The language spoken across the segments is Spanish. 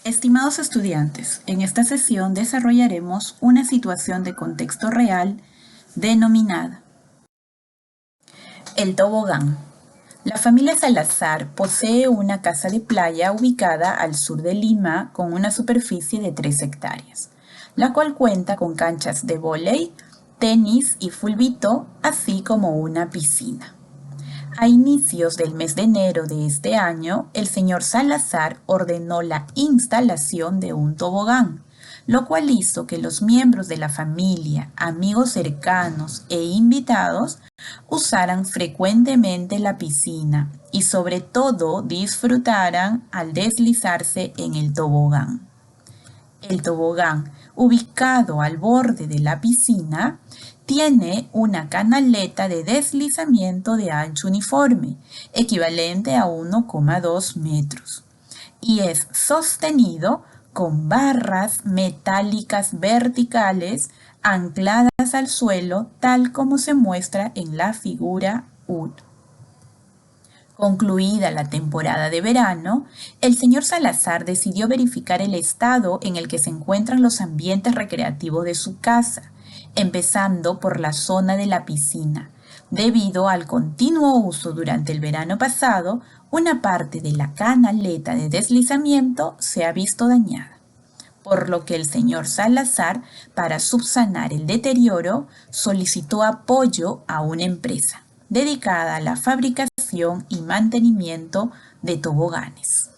Estimados estudiantes, en esta sesión desarrollaremos una situación de contexto real denominada el tobogán. La familia Salazar posee una casa de playa ubicada al sur de Lima con una superficie de 3 hectáreas, la cual cuenta con canchas de vóley, tenis y fulbito, así como una piscina. A inicios del mes de enero de este año, el señor Salazar ordenó la instalación de un tobogán, lo cual hizo que los miembros de la familia, amigos cercanos e invitados usaran frecuentemente la piscina y sobre todo disfrutaran al deslizarse en el tobogán. El tobogán, ubicado al borde de la piscina, tiene una canaleta de deslizamiento de ancho uniforme, equivalente a 1,2 metros, y es sostenido con barras metálicas verticales ancladas al suelo, tal como se muestra en la figura 1. Concluida la temporada de verano, el señor Salazar decidió verificar el estado en el que se encuentran los ambientes recreativos de su casa, empezando por la zona de la piscina. Debido al continuo uso durante el verano pasado, una parte de la canaleta de deslizamiento se ha visto dañada, por lo que el señor Salazar, para subsanar el deterioro, solicitó apoyo a una empresa dedicada a la fabricación y mantenimiento de toboganes.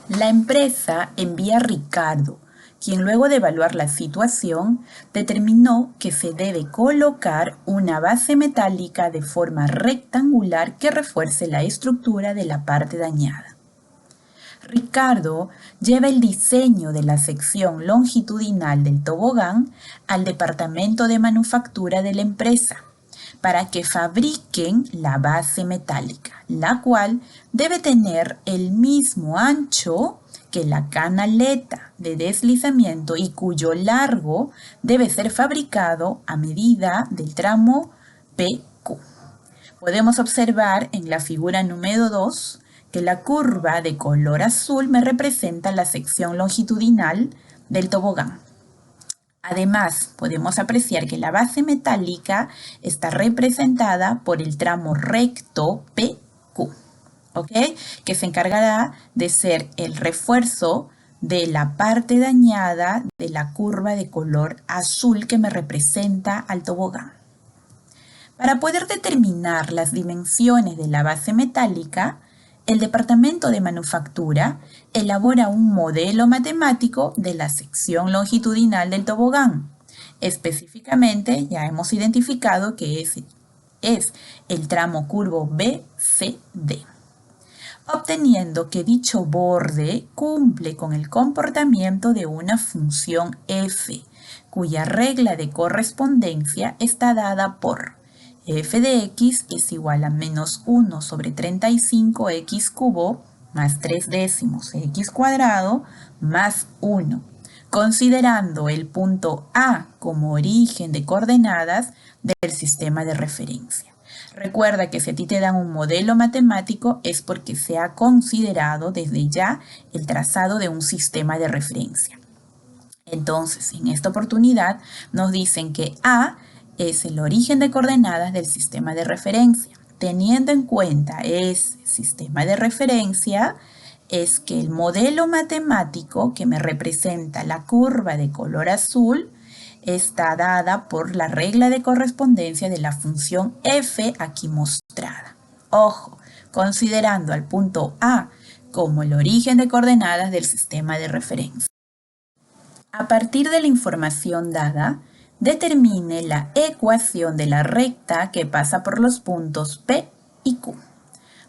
La empresa envía a Ricardo, quien luego de evaluar la situación determinó que se debe colocar una base metálica de forma rectangular que refuerce la estructura de la parte dañada. Ricardo lleva el diseño de la sección longitudinal del tobogán al departamento de manufactura de la empresa para que fabriquen la base metálica, la cual debe tener el mismo ancho que la canaleta de deslizamiento y cuyo largo debe ser fabricado a medida del tramo PQ. Podemos observar en la figura número 2 que la curva de color azul me representa la sección longitudinal del tobogán. Además, podemos apreciar que la base metálica está representada por el tramo recto PQ, ¿ok? Que se encargará de ser el refuerzo de la parte dañada de la curva de color azul que me representa al tobogán. Para poder determinar las dimensiones de la base metálica, el departamento de manufactura elabora un modelo matemático de la sección longitudinal del tobogán. Específicamente, ya hemos identificado que es el tramo curvo BCD, obteniendo que dicho borde cumple con el comportamiento de una función f, cuya regla de correspondencia está dada por f de x es igual a menos 1 sobre 35x cubo más 3 décimos x cuadrado más 1, considerando el punto A como origen de coordenadas del sistema de referencia. Recuerda que si a ti te dan un modelo matemático es porque se ha considerado desde ya el trazado de un sistema de referencia. Entonces, en esta oportunidad nos dicen que A es el origen de coordenadas del sistema de referencia. Teniendo en cuenta ese sistema de referencia, es que el modelo matemático que me representa la curva de color azul está dada por la regla de correspondencia de la función f aquí mostrada. Ojo, considerando al punto A como el origen de coordenadas del sistema de referencia. A partir de la información dada, determine la ecuación de la recta que pasa por los puntos P y Q.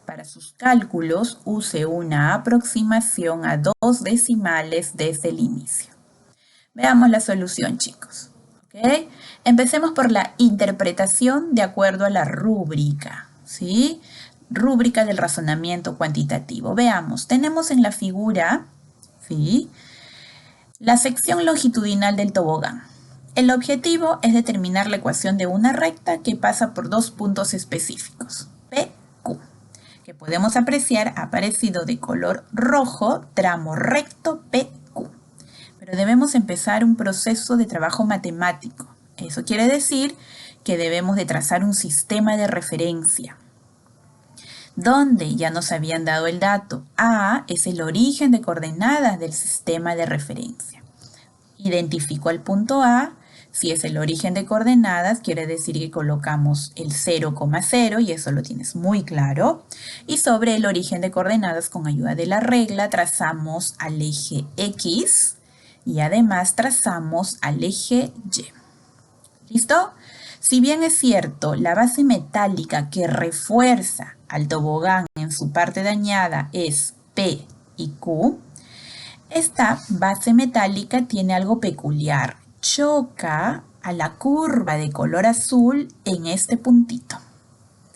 Para sus cálculos, use una aproximación a 2 decimales desde el inicio. Veamos la solución, chicos. ¿Okay? Empecemos por la interpretación de acuerdo a la rúbrica, ¿sí? Rúbrica del razonamiento cuantitativo. Veamos, tenemos en la figura, ¿sí?, la sección longitudinal del tobogán. El objetivo es determinar la ecuación de una recta que pasa por 2 puntos específicos, P, Q, que podemos apreciar ha aparecido de color rojo tramo recto PQ. Pero debemos empezar un proceso de trabajo matemático. Eso quiere decir que debemos de trazar un sistema de referencia, donde ya nos habían dado el dato. A es el origen de coordenadas del sistema de referencia. Identifico el punto A. Si es el origen de coordenadas, quiere decir que colocamos el 0,0 y eso lo tienes muy claro. Y sobre el origen de coordenadas, con ayuda de la regla, trazamos al eje X y además trazamos al eje Y. ¿Listo? Si bien es cierto, la base metálica que refuerza al tobogán en su parte dañada es P y Q, esta base metálica tiene algo peculiar. Choca a la curva de color azul en este puntito,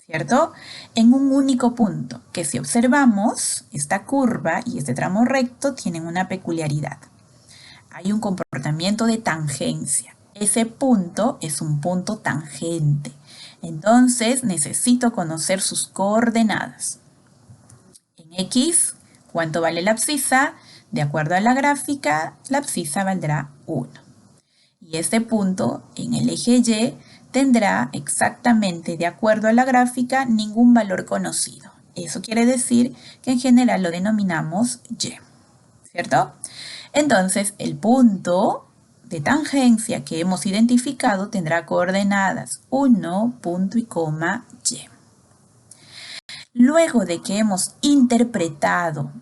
¿cierto? En un único punto, que si observamos, esta curva y este tramo recto tienen una peculiaridad. Hay un comportamiento de tangencia. Ese punto es un punto tangente. Entonces necesito conocer sus coordenadas. En X, ¿cuánto vale la abscisa? De acuerdo a la gráfica, la abscisa valdrá 1. Y este punto en el eje Y tendrá exactamente, de acuerdo a la gráfica, ningún valor conocido. Eso quiere decir que en general lo denominamos Y, ¿cierto? Entonces, el punto de tangencia que hemos identificado tendrá coordenadas 1, punto y coma, Y. Luego de que hemos interpretado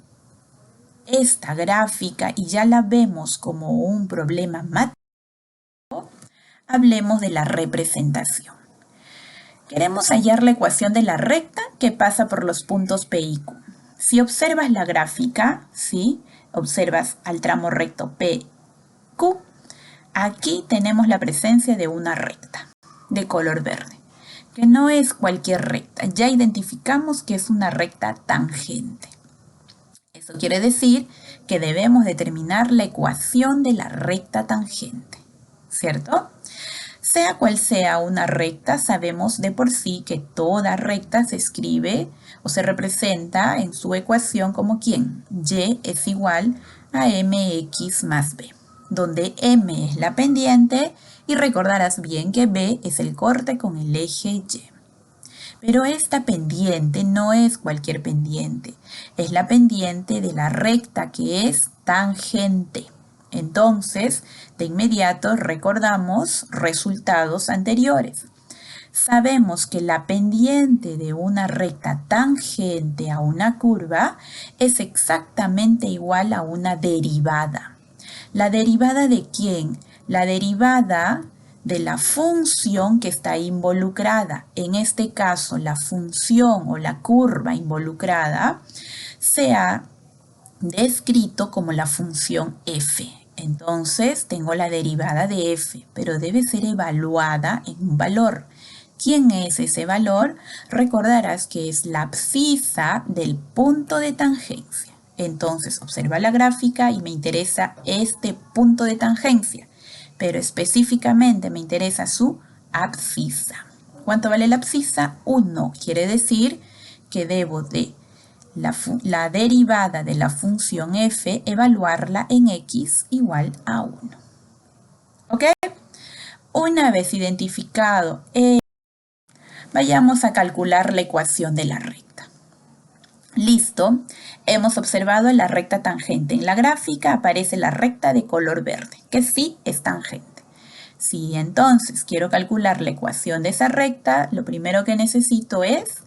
esta gráfica y ya la vemos como un problema matemático, hablemos de la representación. Queremos hallar la ecuación de la recta que pasa por los puntos P y Q. Si observas la gráfica, ¿sí? Observas al tramo recto PQ, aquí tenemos la presencia de una recta de color verde, que no es cualquier recta. Ya identificamos que es una recta tangente. Eso quiere decir que debemos determinar la ecuación de la recta tangente, ¿cierto? Sea cual sea una recta, sabemos de por sí que toda recta se escribe o se representa en su ecuación como ¿quién? Y es igual a mx más b, donde m es la pendiente y recordarás bien que b es el corte con el eje Y. Pero esta pendiente no es cualquier pendiente, es la pendiente de la recta que es tangente. Entonces, de inmediato recordamos resultados anteriores. Sabemos que la pendiente de una recta tangente a una curva es exactamente igual a una derivada. ¿La derivada de quién? La derivada de la función que está involucrada. En este caso, la función o la curva involucrada se ha descrito como la función f. Entonces, tengo la derivada de f, pero debe ser evaluada en un valor. ¿Quién es ese valor? Recordarás que es la abscisa del punto de tangencia. Entonces, observa la gráfica y me interesa este punto de tangencia, pero específicamente me interesa su abscisa. ¿Cuánto vale la abscisa? 1. Quiere decir que debo de la derivada de la función f evaluarla en x igual a 1. ¿Ok? Una vez identificado, vayamos a calcular la ecuación de la recta. Listo, hemos observado la recta tangente. En la gráfica aparece la recta de color verde, que sí es tangente. Si entonces quiero calcular la ecuación de esa recta, lo primero que necesito es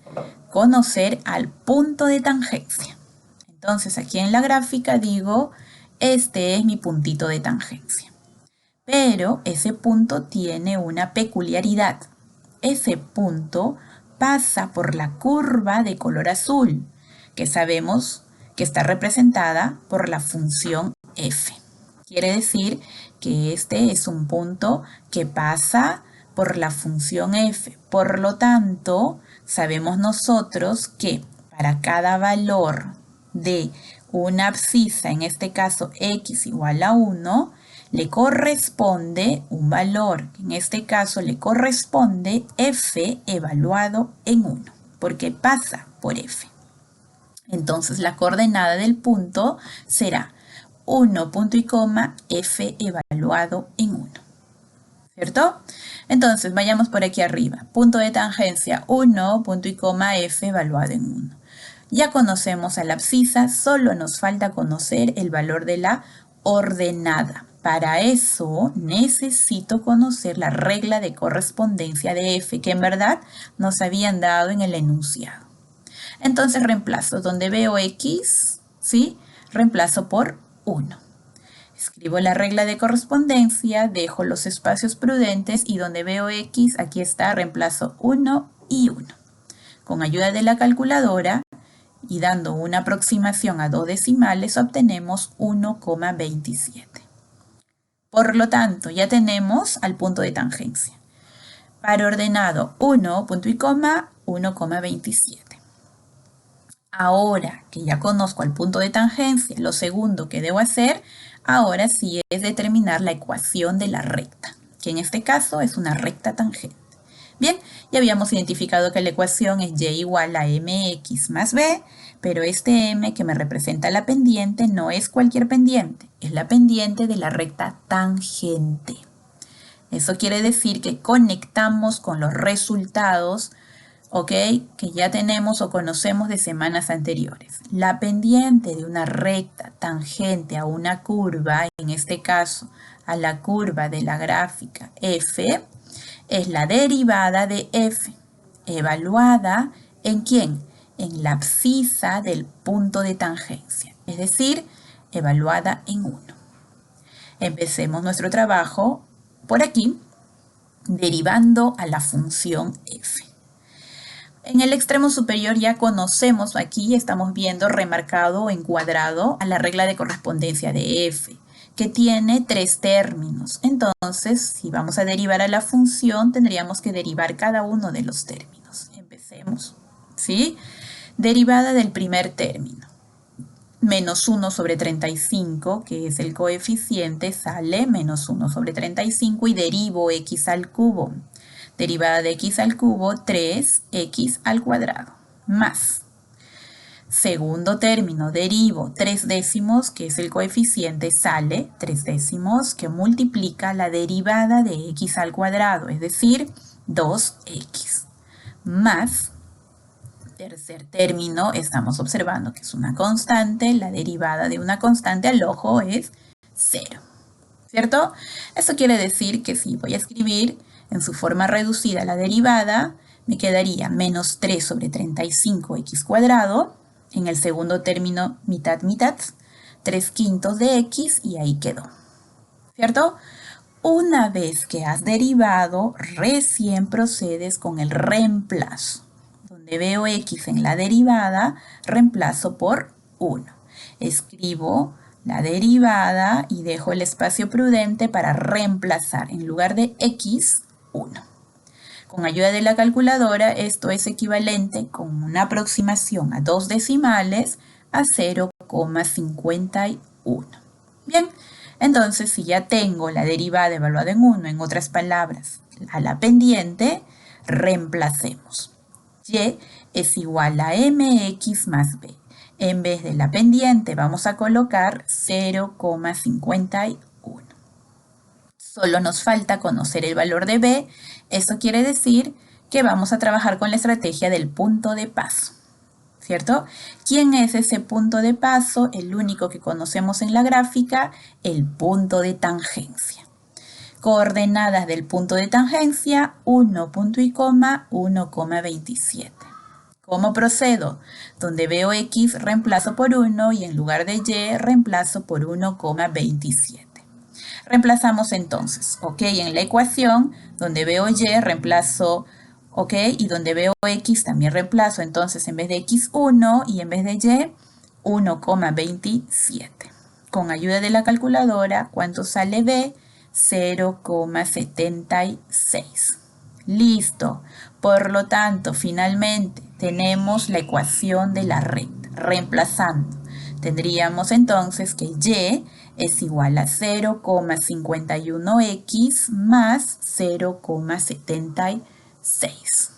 conocer al punto de tangencia. Entonces aquí en la gráfica digo, este es mi puntito de tangencia. Pero ese punto tiene una peculiaridad. Ese punto pasa por la curva de color azul, que sabemos que está representada por la función f. Quiere decir que este es un punto que pasa por la función f. Por lo tanto, sabemos nosotros que para cada valor de una abscisa, en este caso x igual a 1, le corresponde un valor. En este caso le corresponde f evaluado en 1, porque pasa por f. Entonces la coordenada del punto será 1 punto y coma f evaluado en 1. ¿Cierto? Entonces vayamos por aquí arriba. Punto de tangencia 1 punto y coma f evaluado en 1. Ya conocemos a la abscisa, solo nos falta conocer el valor de la ordenada. Para eso necesito conocer la regla de correspondencia de f, que en verdad nos habían dado en el enunciado. Entonces reemplazo donde veo x, ¿sí? Reemplazo por 1. Escribo la regla de correspondencia, dejo los espacios prudentes y donde veo x, aquí está, reemplazo 1 y 1. Con ayuda de la calculadora y dando una aproximación a 2 decimales, obtenemos 1,27. Por lo tanto, ya tenemos al punto de tangencia. Para ordenado 1, punto y coma, 1,27. Ahora que ya conozco el punto de tangencia, lo segundo que debo hacer, ahora sí es determinar la ecuación de la recta, que en este caso es una recta tangente. Bien, ya habíamos identificado que la ecuación es y igual a mx más b, pero este m que me representa la pendiente no es cualquier pendiente, es la pendiente de la recta tangente. Eso quiere decir que conectamos con los resultados, ¿ok?, que ya tenemos o conocemos de semanas anteriores. La pendiente de una recta tangente a una curva, en este caso a la curva de la gráfica f, es la derivada de f, evaluada ¿en quién? En la abscisa del punto de tangencia, es decir, evaluada en 1. Empecemos nuestro trabajo por aquí, derivando a la función f. En el extremo superior ya conocemos, aquí estamos viendo remarcado o encuadrado a la regla de correspondencia de f, que tiene 3 términos. Entonces, si vamos a derivar a la función, tendríamos que derivar cada uno de los términos. Empecemos, ¿sí? Derivada del primer término. Menos 1 sobre 35, que es el coeficiente, sale menos 1 sobre 35 y derivo x al cubo. Derivada de x al cubo, 3x al cuadrado, más. Segundo término, derivo 3 décimos, que es el coeficiente, sale 3 décimos, que multiplica la derivada de x al cuadrado, es decir, 2x, más. Tercer término, estamos observando que es una constante, la derivada de una constante al ojo es 0, ¿cierto? Eso quiere decir que si voy a escribir en su forma reducida la derivada, me quedaría menos 3 sobre 35x cuadrado, en el segundo término mitad, mitad, 3 quintos de x y ahí quedó, ¿cierto? Una vez que has derivado, recién procedes con el reemplazo. Donde veo x en la derivada, reemplazo por 1. Escribo la derivada y dejo el espacio prudente para reemplazar en lugar de x, 1. Con ayuda de la calculadora, esto es equivalente con una aproximación a 2 decimales a 0,51. Bien, entonces si ya tengo la derivada evaluada en 1, en otras palabras, a la pendiente, reemplacemos. Y es igual a mx más b. En vez de la pendiente vamos a colocar 0,51. Solo nos falta conocer el valor de b. Eso quiere decir que vamos a trabajar con la estrategia del punto de paso, ¿cierto? ¿Quién es ese punto de paso? El único que conocemos en la gráfica, el punto de tangencia. Coordenadas del punto de tangencia, 1 punto y coma, 1,27. ¿Cómo procedo? Donde veo x reemplazo por 1 y en lugar de y reemplazo por 1,27. Reemplazamos entonces, ¿ok? En la ecuación, donde veo y reemplazo, ¿ok? Y donde veo x también reemplazo, entonces en vez de x 1 y en vez de y 1,27. Con ayuda de la calculadora, ¿cuánto sale b? 0,76. Listo. Por lo tanto, finalmente tenemos la ecuación de la recta. Reemplazando, tendríamos entonces que y es igual a 0,51x más 0,76.